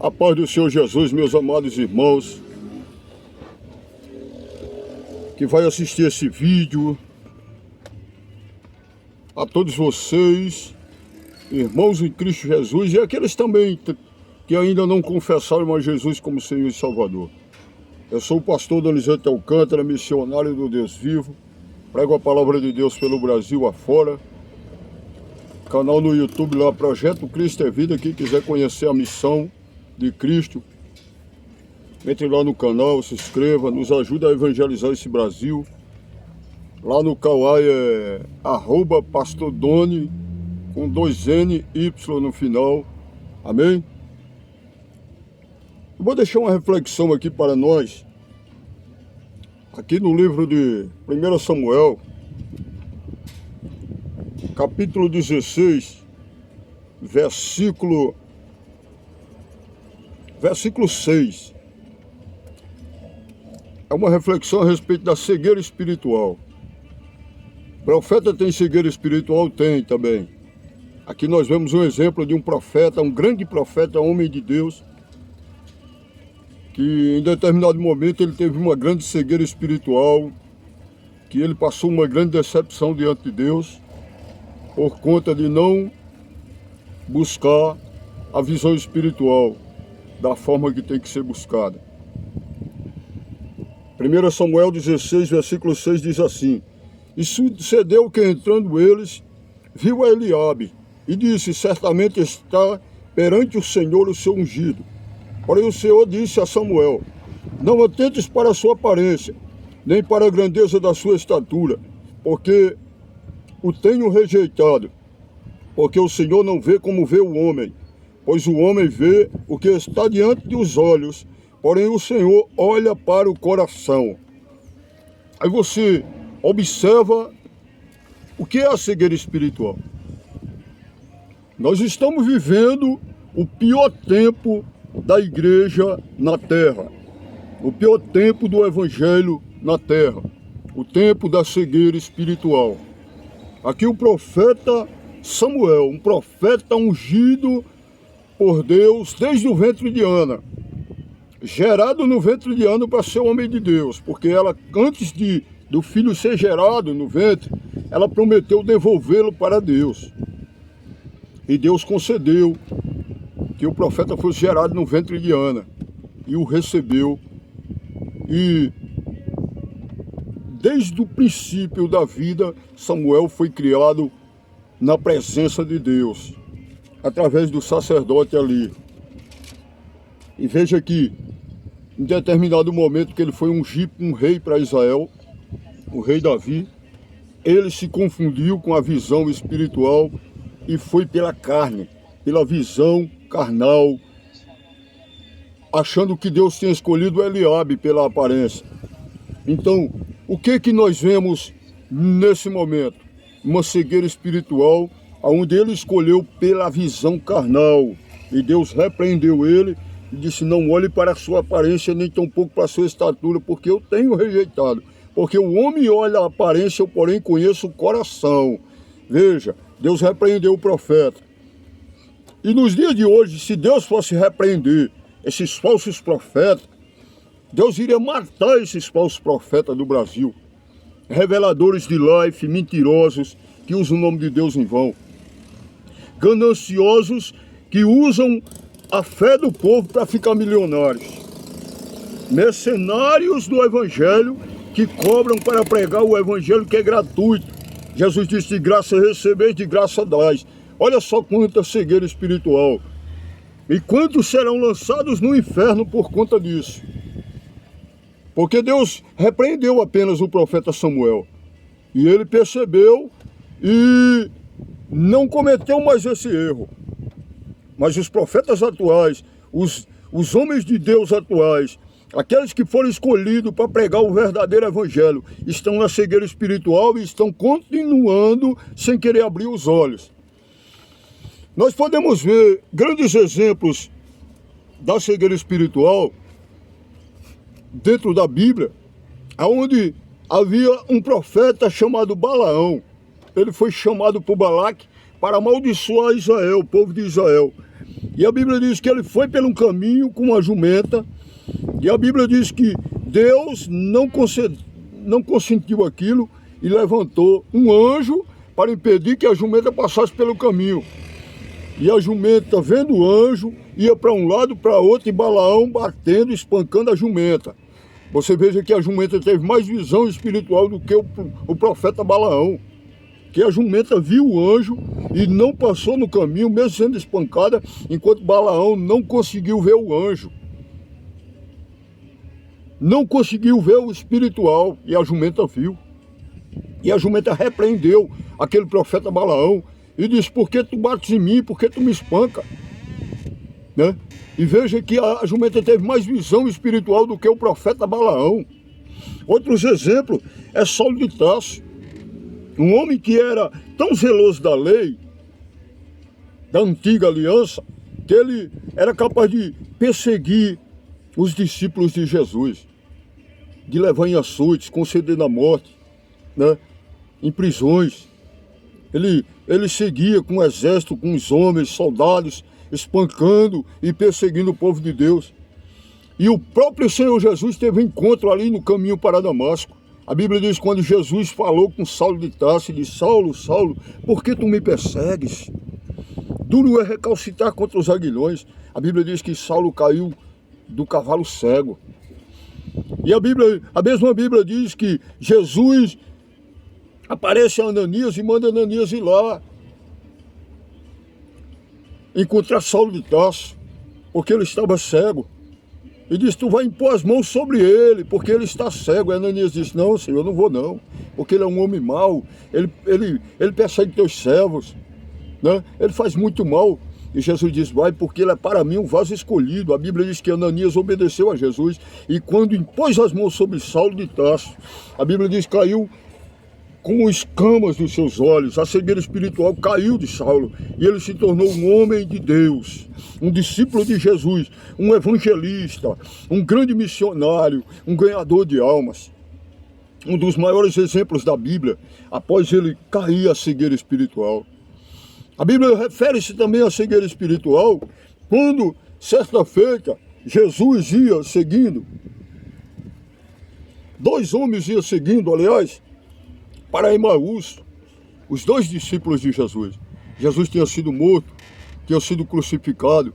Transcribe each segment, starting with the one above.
A paz do Senhor Jesus, meus amados irmãos, que vai assistir esse vídeo, a todos vocês, irmãos em Cristo Jesus, e aqueles também que ainda não confessaram a Jesus como Senhor e Salvador. Eu sou o pastor Donizete Alcântara, missionário do Deus vivo, prego a palavra de Deus pelo Brasil afora. Canal no YouTube lá, Projeto Cristo é Vida. Quem quiser conhecer a missão de Cristo, entre lá no canal, se inscreva, nos ajuda a evangelizar esse Brasil. Lá no Kawaii é @pastordoni, com 2 N, Y no final. Amém? Eu vou deixar uma reflexão aqui para nós, aqui no livro de 1 Samuel, capítulo 16, versículo 6. É uma reflexão a respeito da cegueira espiritual. O profeta tem cegueira espiritual? Tem também. Aqui nós vemos um exemplo de um profeta, um grande profeta, homem de Deus, que em determinado momento ele teve uma grande cegueira espiritual, que ele passou uma grande decepção diante de Deus, por conta de não buscar a visão espiritual da forma que tem que ser buscada. 1 Samuel 16, versículo 6 diz assim: E sucedeu que, entrando eles, viu a Eliabe, e disse: Certamente está perante o Senhor o seu ungido. Porém o Senhor disse a Samuel: Não atentes para a sua aparência, nem para a grandeza da sua estatura, porque o tenho rejeitado. Porque o Senhor não vê como vê o homem, pois o homem vê o que está diante dos olhos, porém o Senhor olha para o coração. Aí você observa o que é a cegueira espiritual. Nós estamos vivendo o pior tempo da igreja na terra, o pior tempo do evangelho na terra, o tempo da cegueira espiritual. Aqui o profeta Samuel, um profeta ungido por Deus desde o ventre de Ana, gerado no ventre de Ana para ser homem de Deus, porque ela, antes do filho ser gerado no ventre, ela prometeu devolvê-lo para Deus. E Deus concedeu que o profeta fosse gerado no ventre de Ana, e o recebeu. E desde o princípio da vida, Samuel foi criado na presença de Deus, através do sacerdote ali. E veja que, em determinado momento que ele foi ungido um rei para Israel, o rei Davi, ele se confundiu com a visão espiritual e foi pela carne, pela visão carnal, achando que Deus tinha escolhido Eliabe pela aparência. Então, o que nós vemos nesse momento? Uma cegueira espiritual, onde ele escolheu pela visão carnal. E Deus repreendeu ele e disse: Não olhe para a sua aparência, nem tampouco para a sua estatura, porque eu tenho rejeitado. Porque o homem olha a aparência, eu porém conheço o coração. Veja, Deus repreendeu o profeta. E nos dias de hoje, se Deus fosse repreender esses falsos profetas, Deus iria matar esses falsos profetas do Brasil. Reveladores de life, mentirosos, que usam o nome de Deus em vão. Gananciosos, que usam a fé do povo para ficar milionários. Mercenários do Evangelho, que cobram para pregar o Evangelho que é gratuito. Jesus disse: de graça recebeis, de graça dais. Olha só quanta cegueira espiritual. E quantos serão lançados no inferno por conta disso? Porque Deus repreendeu apenas o profeta Samuel. E ele percebeu e não cometeu mais esse erro. Mas os profetas atuais, os homens de Deus atuais, aqueles que foram escolhidos para pregar o verdadeiro evangelho, estão na cegueira espiritual e estão continuando sem querer abrir os olhos. Nós podemos ver grandes exemplos da cegueira espiritual dentro da Bíblia, onde havia um profeta chamado Balaão. Ele foi chamado por Balaque para amaldiçoar Israel, o povo de Israel. E a Bíblia diz que ele foi pelo caminho com uma jumenta. E a Bíblia diz que Deus não consentiu aquilo e levantou um anjo para impedir que a jumenta passasse pelo caminho. E a jumenta, vendo o anjo, ia para um lado, para outro, e Balaão batendo, espancando a jumenta. Você veja que a jumenta teve mais visão espiritual do que o profeta Balaão. Que a jumenta viu o anjo e não passou no caminho, mesmo sendo espancada, enquanto Balaão não conseguiu ver o anjo. Não conseguiu ver o espiritual, e a jumenta viu. E a jumenta repreendeu aquele profeta Balaão e disse: por que tu bates em mim, por que tu me espanca? Né? E veja que a jumenta teve mais visão espiritual do que o profeta Balaão. Outros exemplos é Saulo de Tarso, um homem que era tão zeloso da lei, da antiga aliança, que ele era capaz de perseguir os discípulos de Jesus, de levar em açoites, concedendo a morte, né? Em prisões. Ele seguia com o exército, com os homens, soldados, espancando e perseguindo o povo de Deus. E o próprio Senhor Jesus teve um encontro ali no caminho para Damasco. A Bíblia diz que quando Jesus falou com Saulo de Tarso, ele disse: Saulo, Saulo, por que tu me persegues? Duro é recalcitrar contra os aguilhões. A Bíblia diz que Saulo caiu do cavalo cego. E a mesma Bíblia diz que Jesus aparece a Ananias e manda Ananias ir lá encontrar Saulo de Tarso, porque ele estava cego. E disse: tu vai impor as mãos sobre ele, porque ele está cego. E Ananias disse: não, Senhor, eu não vou não, porque ele é um homem mau, ele persegue teus servos, né? Ele faz muito mal. E Jesus disse: vai, porque ele é para mim um vaso escolhido. A Bíblia diz que Ananias obedeceu a Jesus, e quando impôs as mãos sobre Saulo de Tarso, a Bíblia diz que caiu como escamas dos seus olhos, a cegueira espiritual caiu de Saulo, e ele se tornou um homem de Deus, um discípulo de Jesus, um evangelista, um grande missionário, um ganhador de almas. Um dos maiores exemplos da Bíblia, após ele cair a cegueira espiritual. A Bíblia refere-se também à cegueira espiritual quando, certa feita, Jesus ia seguindo, dois homens iam seguindo, aliás, para Emaús, os dois discípulos de Jesus. Jesus tinha sido morto, tinha sido crucificado,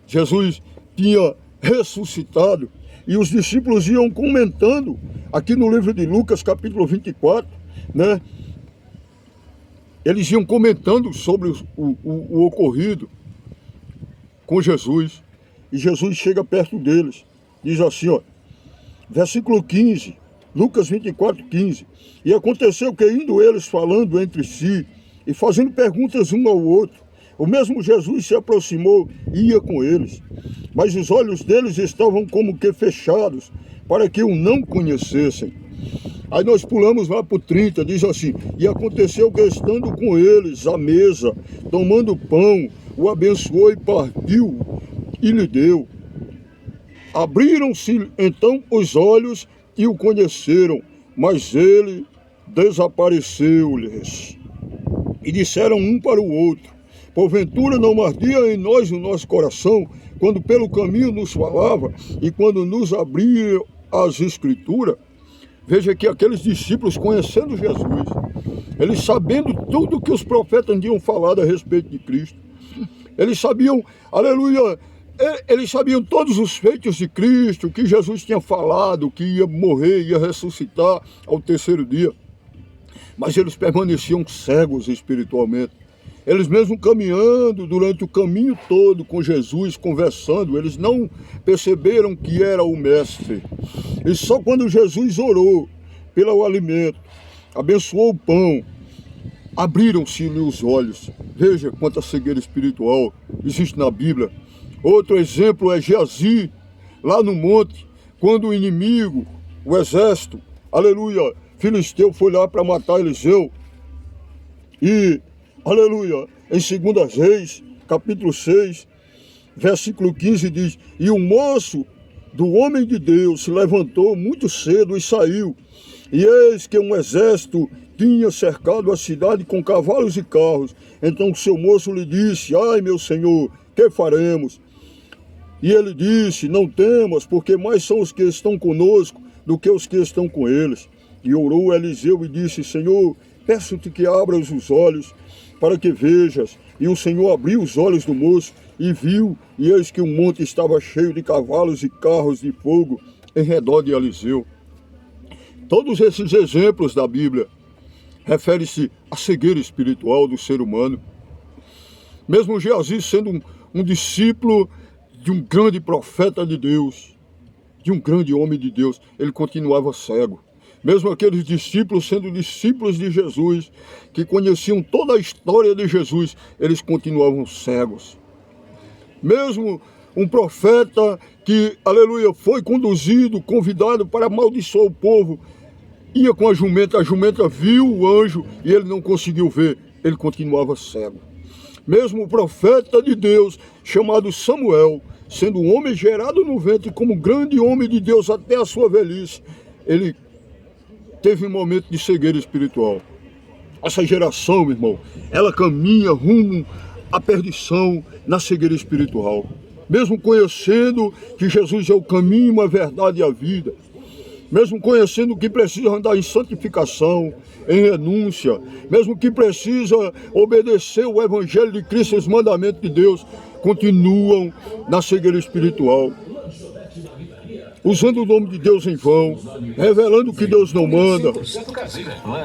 Jesus tinha ressuscitado, e os discípulos iam comentando, aqui no livro de Lucas, capítulo 24, né? Eles iam comentando sobre o ocorrido com Jesus, e Jesus chega perto deles, diz assim, ó, versículo 15, Lucas 24, 15. E aconteceu que, indo eles falando entre si e fazendo perguntas um ao outro, o mesmo Jesus se aproximou e ia com eles. Mas os olhos deles estavam como que fechados, para que o não conhecessem. Aí nós pulamos lá para o 30, diz assim: e aconteceu que, estando com eles à mesa, tomando pão, o abençoou e partiu e lhe deu. Abriram-se então os olhos e o conheceram, mas ele desapareceu-lhes. E disseram um para o outro: porventura não ardia em nós o nosso coração, quando pelo caminho nos falava e quando nos abria as Escrituras? Veja que aqueles discípulos, conhecendo Jesus, eles sabendo tudo que os profetas tinham falado a respeito de Cristo, eles sabiam, aleluia, eles sabiam todos os feitos de Cristo, que Jesus tinha falado, que ia morrer, ia ressuscitar ao terceiro dia. Mas eles permaneciam cegos espiritualmente. Eles mesmo caminhando durante o caminho todo com Jesus, conversando, eles não perceberam que era o Mestre. E só quando Jesus orou pelo alimento, abençoou o pão, abriram-se-lhe os olhos. Veja quanta cegueira espiritual existe na Bíblia. Outro exemplo é Geazi, lá no monte, quando o inimigo, o exército, aleluia, filisteu foi lá para matar Eliseu. E, aleluia, em 2 Reis, capítulo 6, versículo 15 diz: e o moço do homem de Deus se levantou muito cedo e saiu. E eis que um exército tinha cercado a cidade com cavalos e carros. Então o seu moço lhe disse: ai, meu senhor, que faremos? E ele disse, não temas, porque mais são os que estão conosco do que os que estão com eles. E orou Eliseu e disse, Senhor, peço-te que abras os olhos para que vejas. E o Senhor abriu os olhos do moço e viu, e eis que o monte estava cheio de cavalos e carros de fogo em redor de Eliseu. Todos esses exemplos da Bíblia referem-se à cegueira espiritual do ser humano. Mesmo Geazi sendo um discípulo de um grande profeta de Deus, de um grande homem de Deus, ele continuava cego. Mesmo aqueles discípulos sendo discípulos de Jesus, que conheciam toda a história de Jesus, eles continuavam cegos. Mesmo um profeta que, aleluia, foi conduzido, convidado para amaldiçoar o povo, ia com a jumenta viu o anjo e ele não conseguiu ver, ele continuava cego. Mesmo o profeta de Deus, chamado Samuel, sendo um homem gerado no ventre como grande homem de Deus até a sua velhice, ele teve um momento de cegueira espiritual. Essa geração, meu irmão, ela caminha rumo à perdição na cegueira espiritual. Mesmo conhecendo que Jesus é o caminho, a verdade e a vida, mesmo conhecendo que precisa andar em santificação, em renúncia, mesmo que precisa obedecer o Evangelho de Cristo, os mandamentos de Deus, continuam na cegueira espiritual, usando o nome de Deus em vão, revelando o que Deus não manda,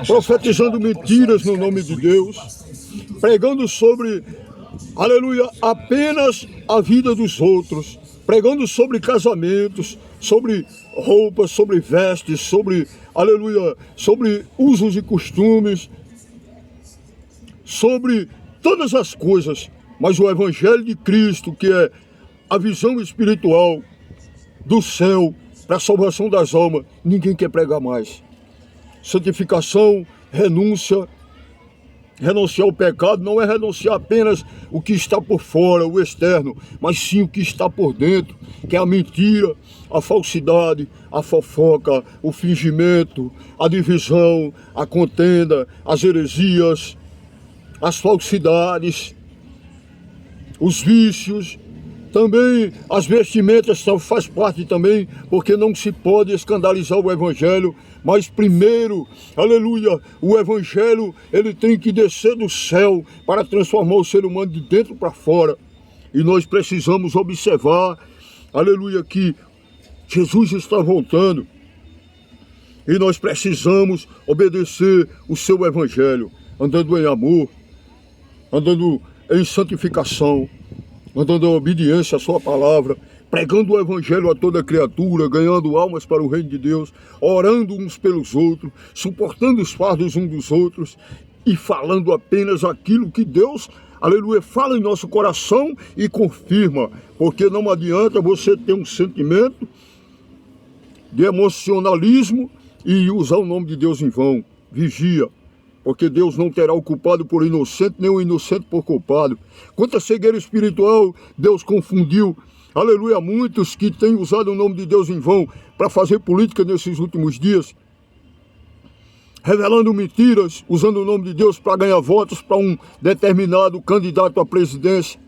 profetizando mentiras no nome de Deus, pregando sobre, aleluia, apenas a vida dos outros, pregando sobre casamentos, sobre roupas, sobre vestes, sobre, aleluia, sobre usos e costumes, sobre todas as coisas, mas o Evangelho de Cristo, que é a visão espiritual do céu para a salvação das almas, ninguém quer pregar mais. Santificação, renúncia, renunciar ao pecado não é renunciar apenas o que está por fora, o externo, mas sim o que está por dentro, que é a mentira, a falsidade, a fofoca, o fingimento, a divisão, a contenda, as heresias, as falsidades, os vícios, também as vestimentas faz parte também, porque não se pode escandalizar o Evangelho, mas primeiro, aleluia, o Evangelho ele tem que descer do céu para transformar o ser humano de dentro para fora. E nós precisamos observar, aleluia, que Jesus está voltando e nós precisamos obedecer o seu Evangelho, andando em amor, andando em santificação, andando em obediência à sua palavra, pregando o Evangelho a toda criatura, ganhando almas para o reino de Deus, orando uns pelos outros, suportando os fardos uns dos outros e falando apenas aquilo que Deus, aleluia, fala em nosso coração e confirma, porque não adianta você ter um sentimento de emocionalismo e usar o nome de Deus em vão. Vigia, porque Deus não terá o culpado por inocente, nem o inocente por culpado. Quanto à cegueira espiritual, Deus confundiu, aleluia, muitos que têm usado o nome de Deus em vão para fazer política nesses últimos dias, revelando mentiras, usando o nome de Deus para ganhar votos para um determinado candidato à presidência.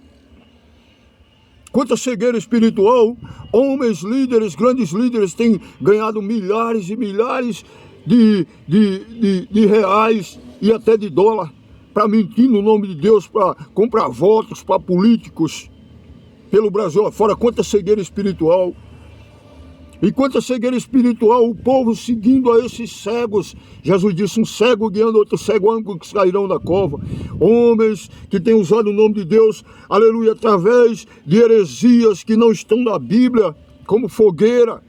Quanto à cegueira espiritual, homens líderes, grandes líderes têm ganhado milhares e milhares de reais e até de dólar para mentir no nome de Deus, para comprar votos para políticos pelo Brasil afora. Quanta cegueira espiritual. E quanto à cegueira espiritual, o povo seguindo a esses cegos. Jesus disse, um cego guiando outro cego, ambos cairão da cova. Homens que têm usado o nome de Deus, aleluia, através de heresias que não estão na Bíblia, como fogueira,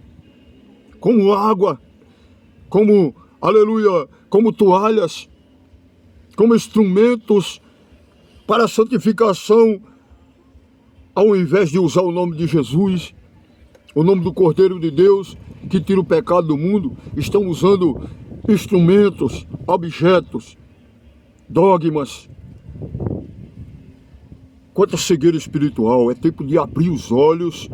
como água, como, aleluia, como toalhas, como instrumentos para a santificação, ao invés de usar o nome de Jesus, o nome do Cordeiro de Deus, que tira o pecado do mundo, estão usando instrumentos, objetos, dogmas. Quanta cegueira espiritual, é tempo de abrir os olhos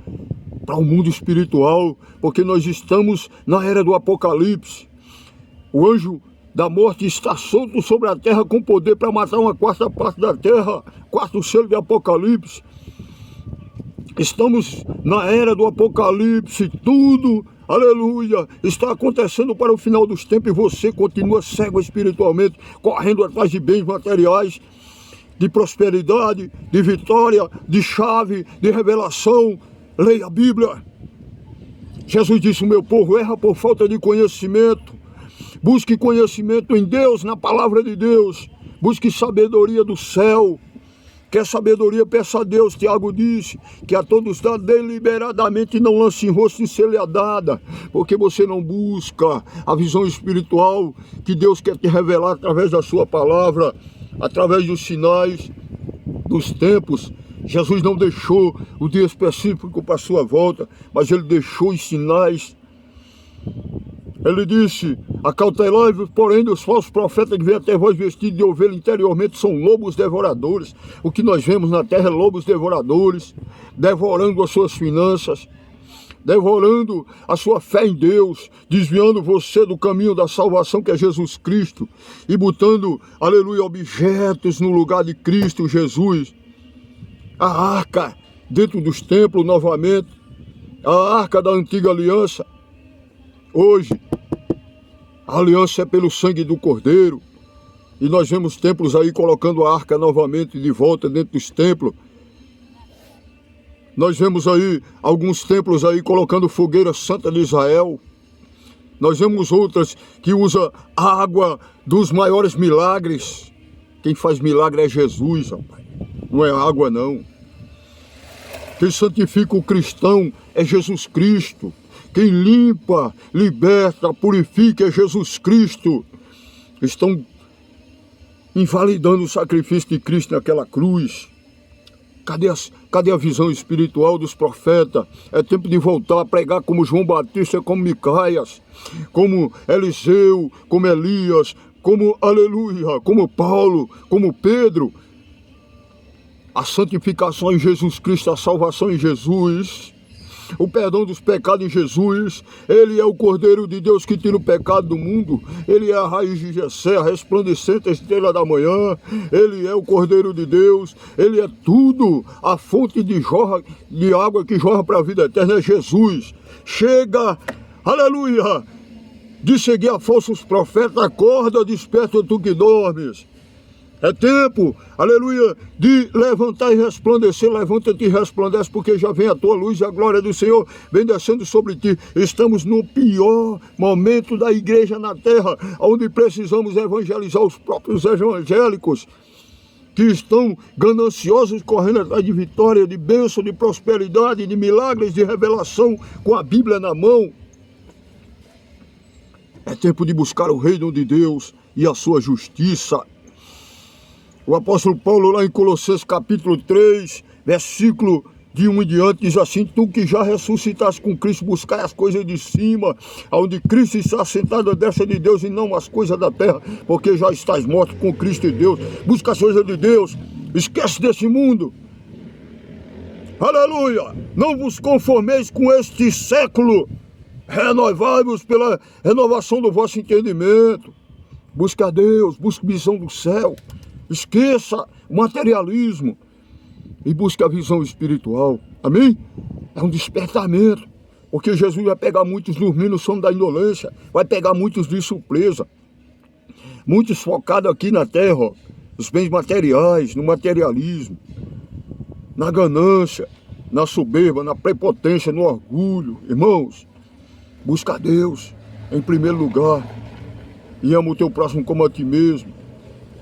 para o mundo espiritual, porque nós estamos na era do Apocalipse. O anjo da morte está solto sobre a terra com poder para matar uma quarta parte da terra, quarto selo de Apocalipse. Estamos na era do Apocalipse, tudo, aleluia, está acontecendo para o final dos tempos e você continua cego espiritualmente, correndo atrás de bens materiais, de prosperidade, de vitória, de chave, de revelação. Leia a Bíblia. Jesus disse: o meu povo erra por falta de conhecimento. Busque conhecimento em Deus, na palavra de Deus. Busque sabedoria do céu. Quer sabedoria, peça a Deus. Tiago disse que a todos dá deliberadamente, não lance em rosto e ser lhe dada, porque você não busca a visão espiritual que Deus quer te revelar através da sua palavra, através dos sinais dos tempos. Jesus não deixou o dia específico para a sua volta, mas ele deixou os sinais. Ele disse: acautelai-vos, porém, dos falsos profetas que vêm até vós vestidos de ovelha, interiormente são lobos devoradores. O que nós vemos na terra é lobos devoradores, devorando as suas finanças, devorando a sua fé em Deus, desviando você do caminho da salvação que é Jesus Cristo, e botando, aleluia, objetos no lugar de Cristo Jesus. A arca dentro dos templos novamente, a arca da antiga aliança. Hoje, a aliança é pelo sangue do Cordeiro, e nós vemos templos aí colocando a arca novamente de volta dentro dos templos. Nós vemos aí alguns templos aí colocando fogueira santa de Israel. Nós vemos outras que usam a água dos maiores milagres. Quem faz milagre é Jesus, rapaz. Não é água, não. Quem santifica o cristão é Jesus Cristo. Quem limpa, liberta, purifica é Jesus Cristo. Estão invalidando o sacrifício de Cristo naquela cruz. Cadê a visão espiritual dos profetas? É tempo de voltar a pregar como João Batista, como Micaias, como Eliseu, como Elias, como, aleluia, como Paulo, como Pedro. A santificação em Jesus Cristo, a salvação em Jesus, o perdão dos pecados em Jesus. Ele é o Cordeiro de Deus que tira o pecado do mundo. Ele é a raiz de Jessé, a resplandecente estrela da manhã. Ele é o Cordeiro de Deus. Ele é tudo. A fonte de água que jorra para a vida eterna é Jesus. Chega, aleluia, de seguir a falsos profetas. Acorda, desperta tu que dormes. É tempo, aleluia, de levantar e resplandecer. Levanta-te e resplandece, porque já vem a tua luz e a glória do Senhor vem descendo sobre ti. Estamos no pior momento da igreja na terra, onde precisamos evangelizar os próprios evangélicos, que estão gananciosos, correndo atrás de vitória, de bênção, de prosperidade, de milagres, de revelação, com a Bíblia na mão. É tempo de buscar o reino de Deus e a sua justiça. O apóstolo Paulo, lá em Colossenses capítulo 3, versículo de 1 em diante, diz assim: tu que já ressuscitaste com Cristo, buscai as coisas de cima, onde Cristo está sentado à destra de Deus, e não as coisas da terra, porque já estás morto com Cristo e Deus. Busca as coisas de Deus, esquece desse mundo. Aleluia! Não vos conformeis com este século, renovai-vos pela renovação do vosso entendimento. Busque a Deus, busque a visão do céu. Esqueça o materialismo e busque a visão espiritual. Amém? É um despertamento, porque Jesus vai pegar muitos dormindo no sono da indolência, vai pegar muitos de surpresa, muitos focados aqui na terra, nos bens materiais, no materialismo, na ganância, na soberba, na prepotência, no orgulho. Irmãos, busca a Deus em primeiro lugar e ama o teu próximo como a ti mesmo.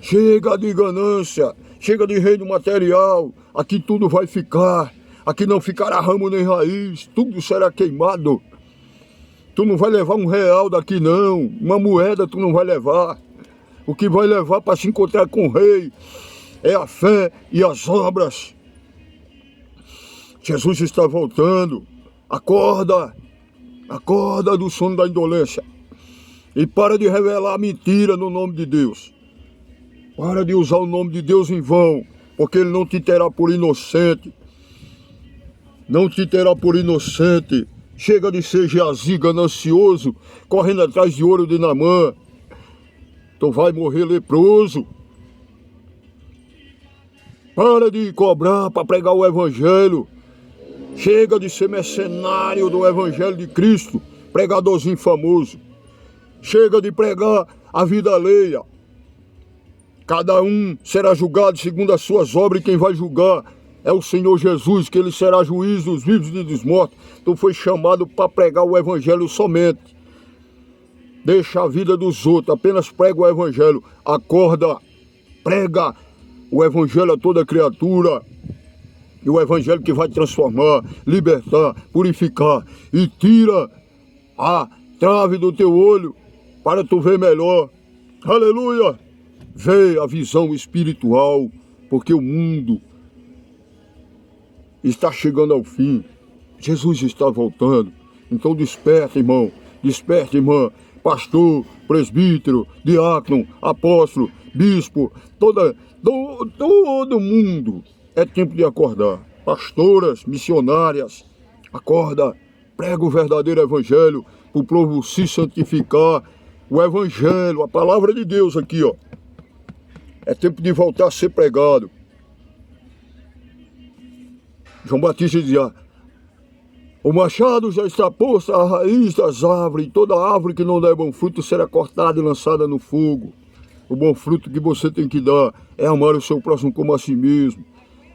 Chega de ganância, chega de reino material. Aqui tudo vai ficar, aqui não ficará ramo nem raiz, tudo será queimado. Tu não vai levar R$1 daqui não, uma moeda tu não vai levar. O que vai levar para se encontrar com o rei é a fé e as obras. Jesus está voltando. Acorda, acorda do sono da indolência e para de revelar mentira no nome de Deus. Para de usar o nome de Deus em vão, porque Ele não te terá por inocente. Não te terá por inocente. Chega de ser Geazi ganancioso, correndo atrás de ouro de Naamã. Tu vai morrer leproso. Para de cobrar para pregar o evangelho. Chega de ser mercenário do Evangelho de Cristo, pregadorzinho famoso. Chega de pregar a vida alheia. Cada um será julgado segundo as suas obras, e quem vai julgar é o Senhor Jesus, que Ele será juiz dos vivos e dos mortos. Tu foi chamado para pregar o Evangelho somente. Deixa a vida dos outros, apenas prega o Evangelho. Acorda, prega o Evangelho a toda criatura. E o Evangelho que vai transformar, libertar, purificar. E tira a trave do teu olho para tu ver melhor. Aleluia! Vê a visão espiritual, porque o mundo está chegando ao fim. Jesus está voltando. Então desperta, irmão. Desperta, irmã. Pastor, presbítero, diácono, apóstolo, bispo, todo mundo. É tempo de acordar. Pastoras, missionárias, acorda. Prega o verdadeiro evangelho para o povo se santificar. O evangelho, a palavra de Deus aqui, ó. É tempo de voltar a ser pregado. João Batista dizia: o machado já está posto à raiz das árvores, e toda árvore que não der bom fruto será cortada e lançada no fogo. O bom fruto que você tem que dar é amar o seu próximo como a si mesmo,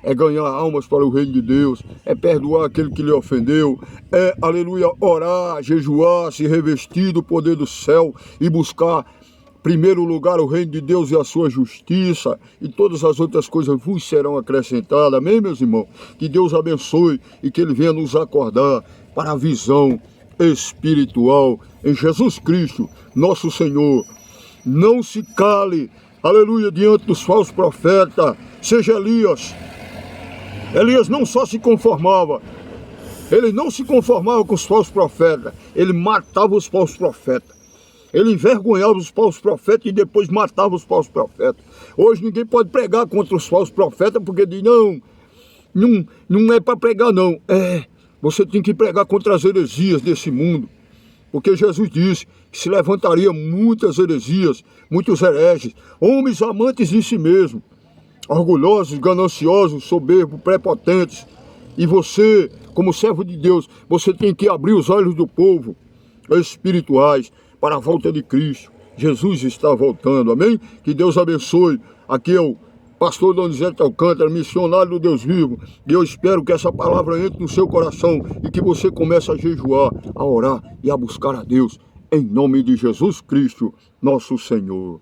é ganhar almas para o reino de Deus, é perdoar aquele que lhe ofendeu, é, aleluia, orar, jejuar, se revestir do poder do céu e buscar primeiro lugar o reino de Deus e a sua justiça, e todas as outras coisas vos serão acrescentadas. Amém, meus irmãos? Que Deus abençoe e que Ele venha nos acordar para a visão espiritual em Jesus Cristo, nosso Senhor. Não se cale, aleluia, diante dos falsos profetas. Seja Elias. Elias não só se conformava, ele não se conformava com os falsos profetas, ele matava os falsos profetas. Ele envergonhava os falsos profetas e depois matava os falsos profetas. Hoje ninguém pode pregar contra os falsos profetas porque diz, não é para pregar não. Você tem que pregar contra as heresias desse mundo. Porque Jesus disse que se levantaria muitas heresias, muitos hereges, homens amantes de si mesmo, orgulhosos, gananciosos, soberbos, prepotentes. E você, como servo de Deus, você tem que abrir os olhos do povo espirituais para a volta de Cristo. Jesus está voltando, amém? Que Deus abençoe. Aqui é o pastor Donizete Alcântara, missionário do Deus vivo. E eu espero que essa palavra entre no seu coração e que você comece a jejuar, a orar e a buscar a Deus. Em nome de Jesus Cristo, nosso Senhor.